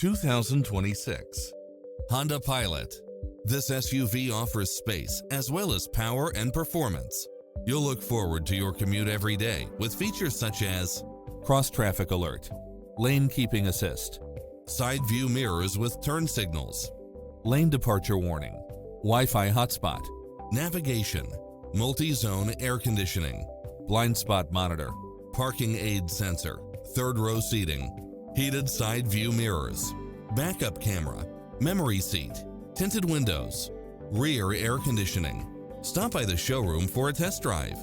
2026 Honda Pilot. This SUV offers space as well as power and performance. You'll look forward to your commute every day with features such as cross-traffic alert, lane keeping assist, side view mirrors with turn signals, lane departure warning, Wi-Fi hotspot, navigation, multi-zone air conditioning, blind spot monitor, parking aid sensor, third row seating, heated side view mirrors, backup camera, memory seat, tinted windows, rear air conditioning. Stop by the showroom for a test drive.